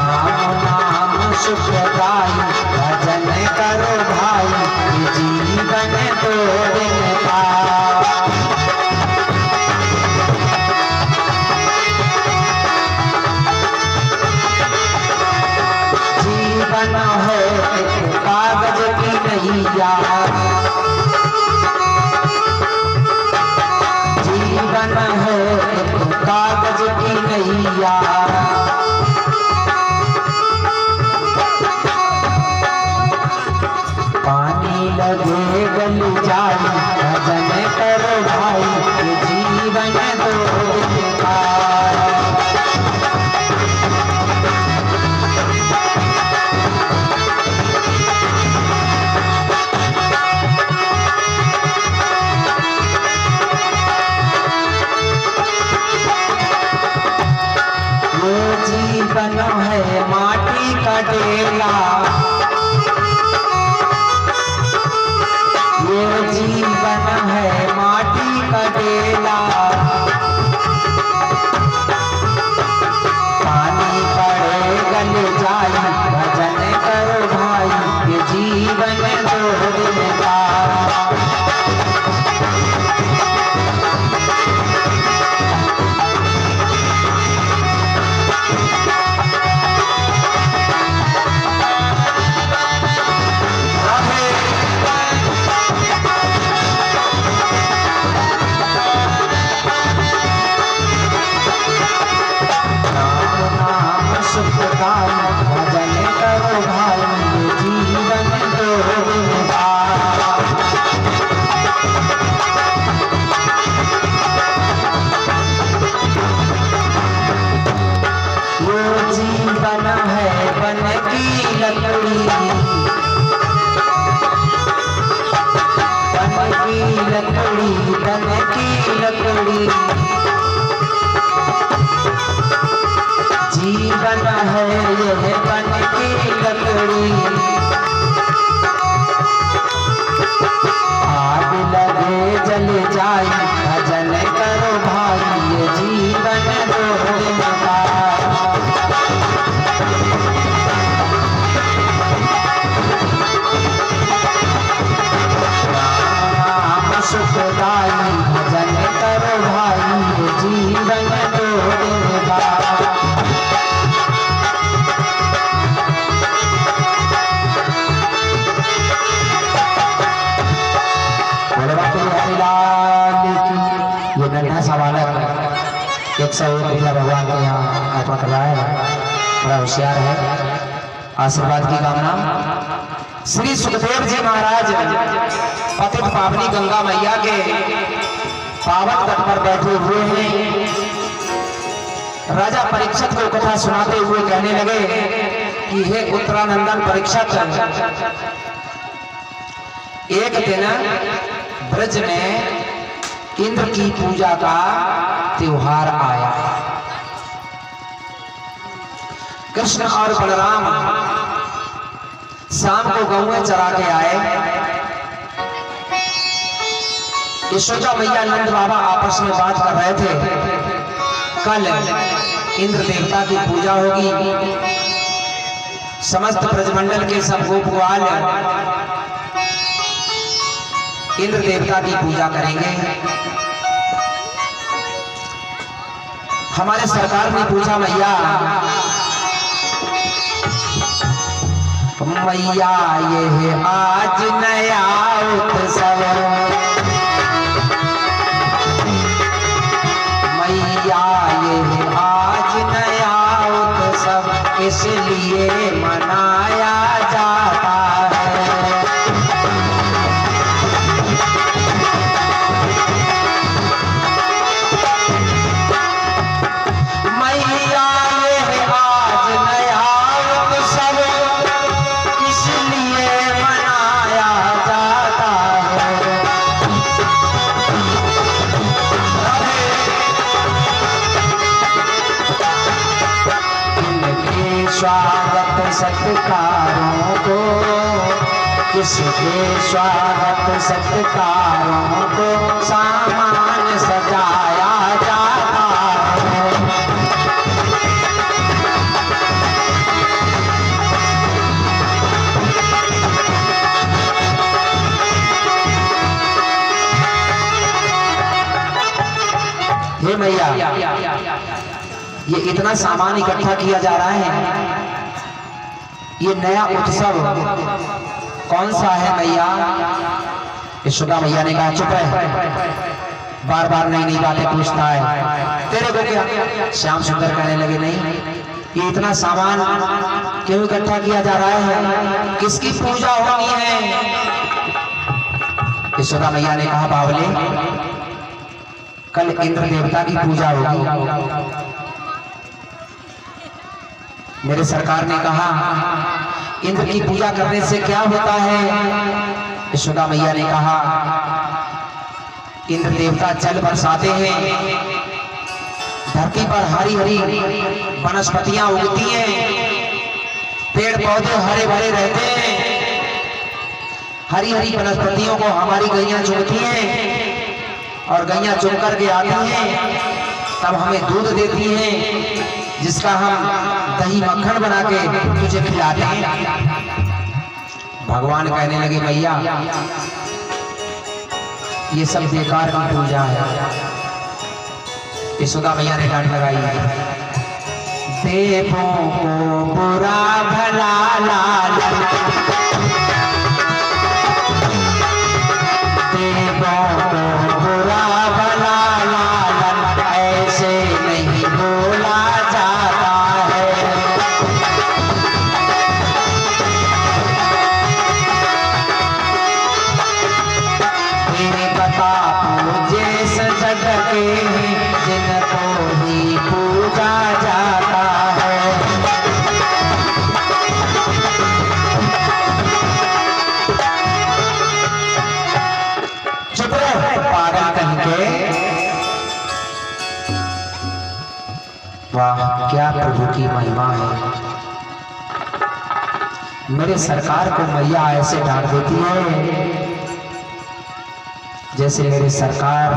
राम नाम सुखदाई भजन करो भाई जीवन दो दिन का। जीवन है कागज की नैया, जीवन है कागज की नैया। पानी लगे गल जाई भजन करो भाई जीवन दो दिन का। जीवन है माटी का डेला, ये जीवन है माटी का डेला। पानी पड़े गल जाई भजन करो भाई ये जीवन दो दिन का। भजन करो भाई जीवन दो दिन का। वो जीवन है बन की लकड़ी, बन की लकड़ी, बन की लकड़ी। जीवन है यह बन की लकड़ी। आग लगे जल जाई भजन करो भाई ये जीवन दो दिन का। राम सुखदाई भजन करो भाई ये जीवन दो दिन का। ये नन्हा सा बालक 101 रुपया भगवान के यहाँ अर्पण कर रहा है, बड़ा होशियार है। आशीर्वाद की कामना श्री सुखदेव जी महाराज पतित पावनी गंगा मैया के पावन तट पर बैठे हुए हैं। राजा परीक्षित को कथा सुनाते हुए कहने लगे कि हे उत्तरानंदन परीक्षित, एक दिन ब्रज में इंद्र की पूजा का त्योहार आया। कृष्ण और बलराम शाम को गौएं चरा के आए। यशोदा मैया नंद बाबा आपस में बात कर रहे थे, कल इंद्र देवता की पूजा होगी, समस्त ब्रजमंडल के सब गोप ग्वाल इंद्र देवता की पूजा करेंगे। हमारे सरकार ने पूछा, मैया मैया ये है आज नया उत्सव, मैया ये है आज नया उत्सव, इसलिए मनाया जाता है। स्वागत सत्कारों को, किसके स्वागत सत्कारों को सामान सजाया जाता है। मैया, ये इतना सामान इकट्ठा किया जा रहा है, ये नया उत्सव कौन सा है मैया? यशोदा मैया ने कहा चुप है, बार बार नई नई बातें पूछता है, तेरे को क्या? श्याम सुंदर कहने लगे नहीं, ये इतना सामान क्यों इकट्ठा किया जा रहा है, किसकी पूजा होनी है? यशोदा मैया ने कहा बावले, कल इंद्र देवता की पूजा होगी। मेरे सरकार ने कहा इंद्र की पूजा करने से क्या होता है? यशोदा मैया ने कहा इंद्र देवता जल बरसाते हैं, धरती पर हरी हरी वनस्पतियां उगती हैं, पेड़ पौधे हरे भरे रहते हैं, हरी हरी वनस्पतियों को हमारी गैया चुनती हैं और गैया चुन करके आती हैं, तब हमें दूध देती हैं, जिसका हम दही मक्खन बना के तुझे खिलाते हैं। भगवान कहने लगे मैया, ये सब बेकार की पूजा है। यशोदा मैया ने डांट लगाई, देवों को बुरा भला लालन, देवों को बुरा भला लालन, ऐसे नहीं बोला जाता है। तेरे बता पूजे सजग के जिनको ही पूजा जाता है। चुप रहो पागल कह के। वाह क्या प्रभु की महिमा है, मेरे सरकार को मैया ऐसे डांट देती है जैसे मेरे सरकार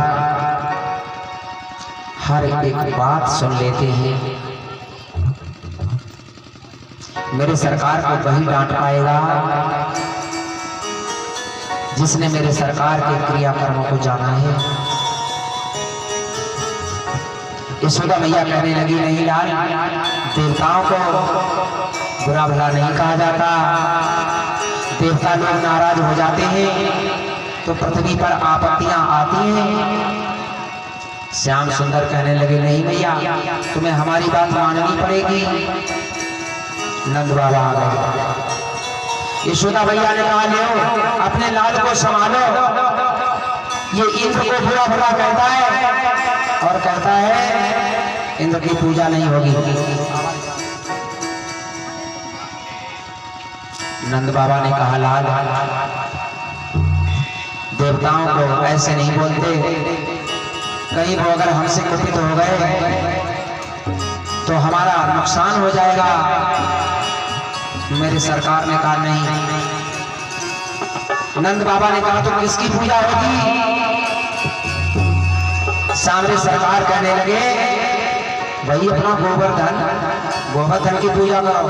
हर एक बात सुन लेते हैं। मेरे सरकार को वही डांट पाएगा जिसने मेरे सरकार के क्रियाकर्मों को जाना है। यशोदा मैया कहने लगी नहीं लाल, देवताओं को बुरा भला नहीं कहा जाता, देवता लोग नाराज हो जाते हैं तो पृथ्वी पर आपत्तियां आती हैं। श्याम सुंदर कहने लगे नहीं भैया, तुम्हें हमारी बात माननी पड़ेगी। नंद बाबा आ गए। यशोदा भैया ने कहा लो अपने लाल को संभालो, ये इंद्र को बुरा भला कहता है और कहता है इंद्र की पूजा नहीं होगी। नंद बाबा ने कहा लाल, देवताओं को ऐसे नहीं बोलते, कहीं वो अगर हमसे कुपित हो गए तो हमारा नुकसान हो जाएगा। मेरे सरकार ने कहा नहीं। नंद बाबा ने कहा तो किसकी पूजा होगी? सामने सरकार कहने लगे वही अपना गोवर्धन की पूजा करो,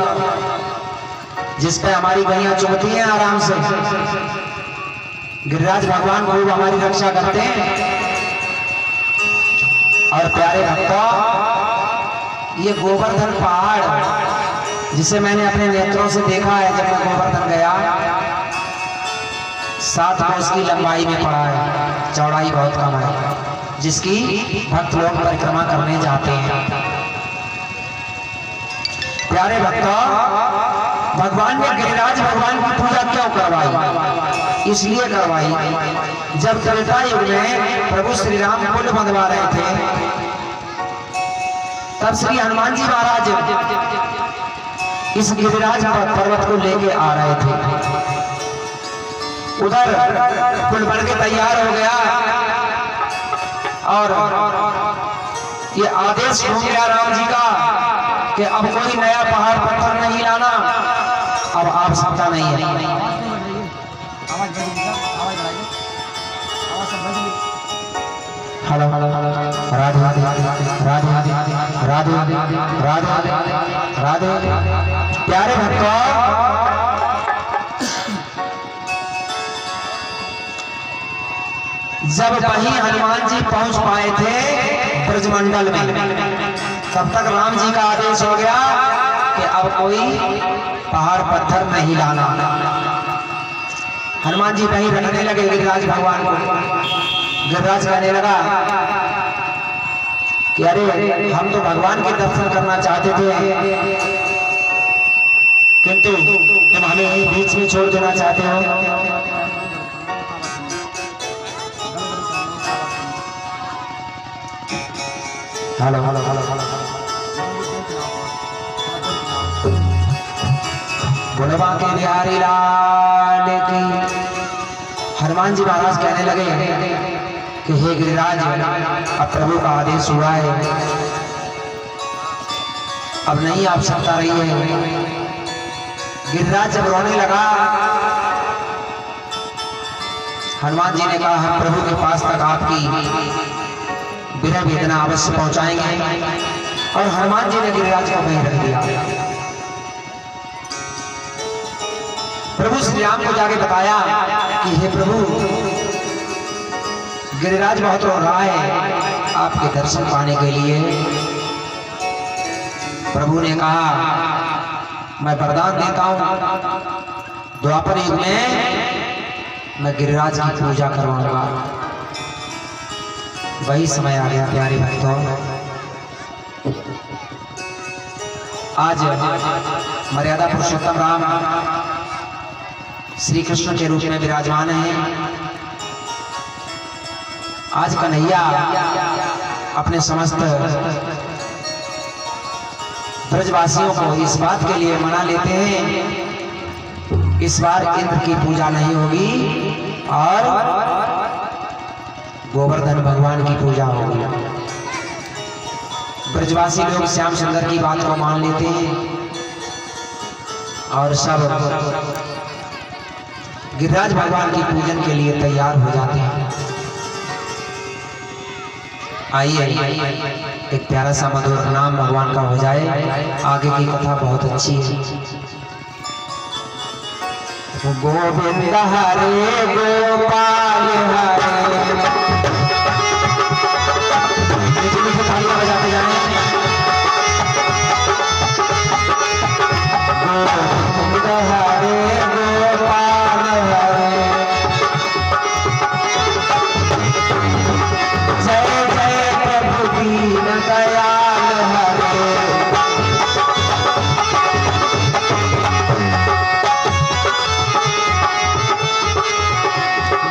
जिसपे हमारी गैया चुमती हैं आराम से। गिरिराज भगवान खूब हमारी रक्षा करते हैं। और प्यारे भक्तों, ये गोवर्धन पहाड़ जिसे मैंने अपने नेत्रों से देखा है जब मैं गोवर्धन गया, 7 कोस की लंबाई में पड़ा है, चौड़ाई बहुत कम है, जिसकी भक्त लोग परिक्रमा करने जाते हैं। प्यारे भक्तों, भगवान ने गिरिराज भगवान की पूजा क्यों करवाई? इसलिए करवाई जब त्रेता युग में प्रभु श्री राम पुल बनवा रहे थे, तब श्री हनुमान जी महाराज इस गिरिराज पर्वत को लेके आ रहे थे। उधर पुल बन के तैयार हो गया और ये आदेश हो गया राम जी का कि अब कोई नया पहाड़ पत्थर नहीं लाना, अब आप सकता नहीं है। हेलो राधे राधे राधे राधे राधे राधे। प्यारे भक्तों, जब वहीं हनुमान जी पहुंच पाए थे ब्रजमंडल में। तब तक राम जी का आदेश हो गया कि अब कोई पहाड़ पत्थर नहीं लाना। हनुमान जी कहीं रखने लगे गिरिराज भगवान को। गिरिराज कहने लगा कि अरे हम तो भगवान के दर्शन करना चाहते थे, किंतु तुम हमें यहीं बीच में छोड़ देना चाहते हो। हेलो हेलो हेलो हेलो गुणवा के बिहारी लाल की। हनुमान जी महाराज कहने लगे कि हे गिरिराज, अब प्रभु का आदेश हुआ है, अब नहीं आप सकता रही है। गिरिराज जब रोने लगा, हनुमान जी ने कहा हम प्रभु के पास तक आपकी विरह वेदना अवश्य पहुंचाएंगे। और हनुमान जी ने गिरिराज को वहीं रख दिया। प्रभु श्री राम को जाके बताया कि हे प्रभु, गिरिराज बहुत रो रहा है आपके दर्शन पाने के लिए। प्रभु ने कहा मैं वरदान देता हूं, द्वापर युग में मैं गिरिराज की पूजा करवाऊंगा। वही समय आ गया प्यारे भक्तों। आज मर्यादा पुरुषोत्तम राम श्री कृष्ण के रूप में विराजमान है। आज कन्हैया अपने समस्त ब्रजवासियों को इस बात के लिए मना लेते हैं, इस बार इंद्र की पूजा नहीं होगी और गोवर्धन भगवान की पूजा होगी। ब्रजवासी लोग श्याम सुंदर की बात को मान लेते हैं और सब गिरिराज भगवान की पूजन के लिए तैयार हो जाते हैं। आइए एक प्यारा सा मधुर नाम भगवान का हो जाए। आगे की कथा बहुत अच्छी है। गोविंद हरे गोपाल हरे, बजाते जाए। गोविंद हरे गोपाल हरे, जय जय प्रभु दीन दयाल हरे।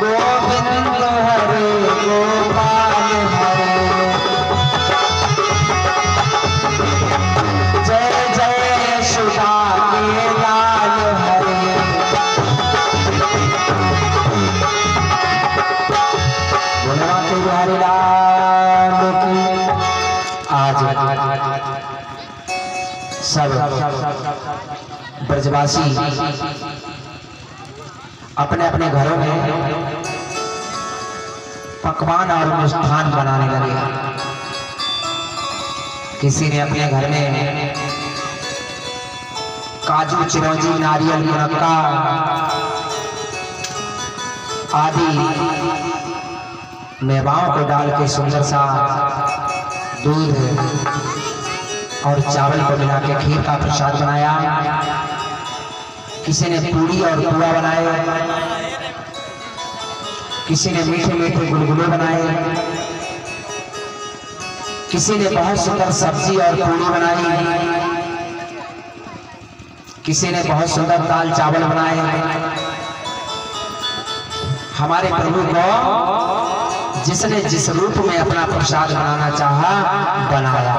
गोविंद हरे गोपाल हरे, जय जय यशोदा के लाल हरे। गुणवा के बिहारी लाल की। आज सब ब्रजवासी अपने अपने घरों में पकवान और मिष्ठान बनाने लगे। किसी ने अपने घर में काजू, चिरौंजी, नारियल, मुनक्का आदि मेवाओं को डाल के सुंदर सा दूध और चावल को मिला के खीर का प्रसाद बनाया। किसी ने पूरी और पुआ बनाए, किसी ने मीठे मीठे गुलगुले बनाए, किसी ने बहुत सुंदर सब्जी और पूरी बनाई, किसी ने बहुत सुंदर दाल चावल बनाए। हमारे प्रभु को जिसने जिस रूप में अपना प्रसाद बनाना चाहा बनाया।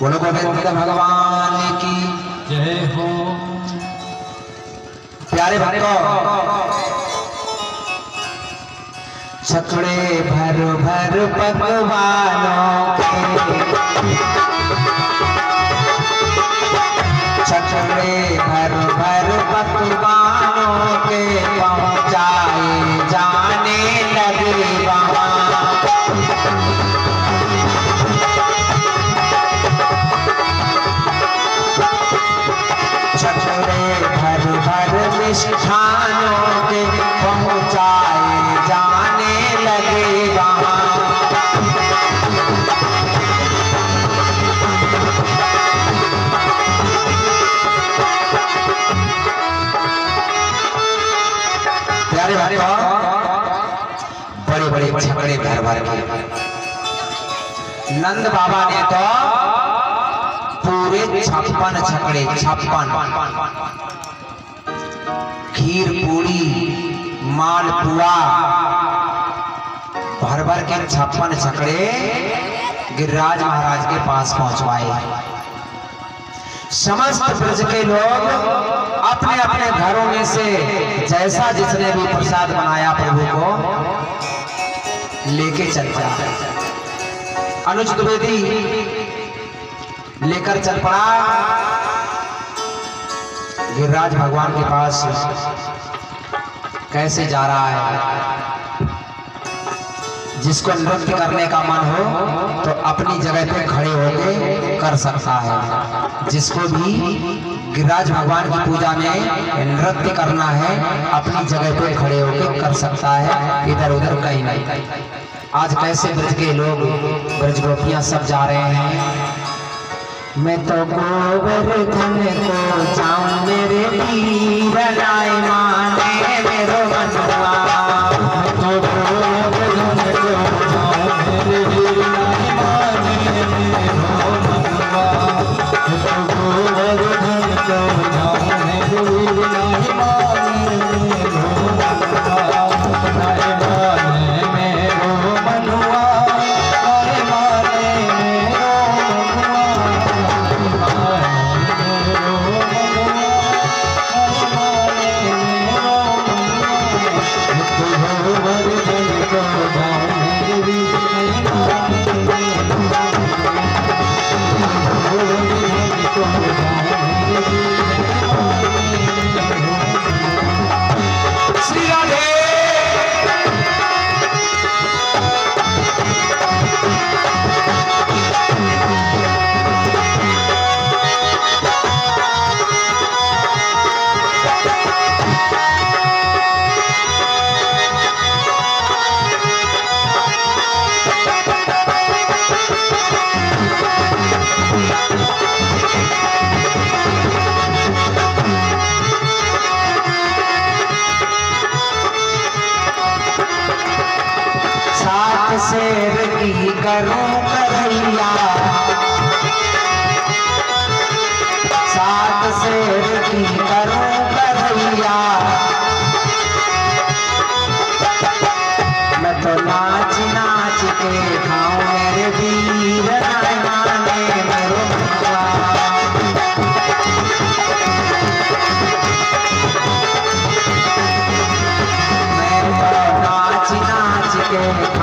बोलो गोविंद भगवान की जय हो। प्यारे भक्तों, छकड़े भर भर पकवानों के, छकड़े भर भर प्यारे भक्तों, बड़े बड़े छकड़े भर भर के नंद बाबा ने तो पूरे 56 छकड़े, 56 खीर पूरी मालपुआ भर भर के 56 छकड़े गिरिराज महाराज के पास पहुंचवाए। समस्त ब्रज के लोग अपने अपने घरों में से जैसा जिसने भी प्रसाद बनाया प्रभु को लेके चल पड़ा। अनुज द्विवेदी लेकर चल पड़ा गिरिराज भगवान के पास। कैसे जा रहा है? जिसको नृत्य करने का मन हो तो अपनी जगह पे खड़े होके कर सकता है। जिसको भी गिरिराज भगवान की पूजा में नृत्य करना है अपनी जगह पे खड़े होके कर सकता है, इधर उधर कहीं नहीं। आज कैसे ब्रज के लोग, ब्रज गोपियां सब जा रहे हैं। मैं तो गोवर्धन को जाऊं मेरे वीर लाए माने मेरो मनवा। मैं तो गोवर्धन को जाऊं मेरे वीर लाए माने मेरो मनवा। मैं तो गोवर्धन को जाऊं मेरे वीर लाए माने मेरो मनवा। लाए माने मेरो मनवा, लाए माने मेरो शेर की करूं करैया, सात शेर की करूं करैया। मैं तो नाच नाच के खाऊं मेरे वीर लाए माने मेरो मनवा। मैं तो नाच नाच के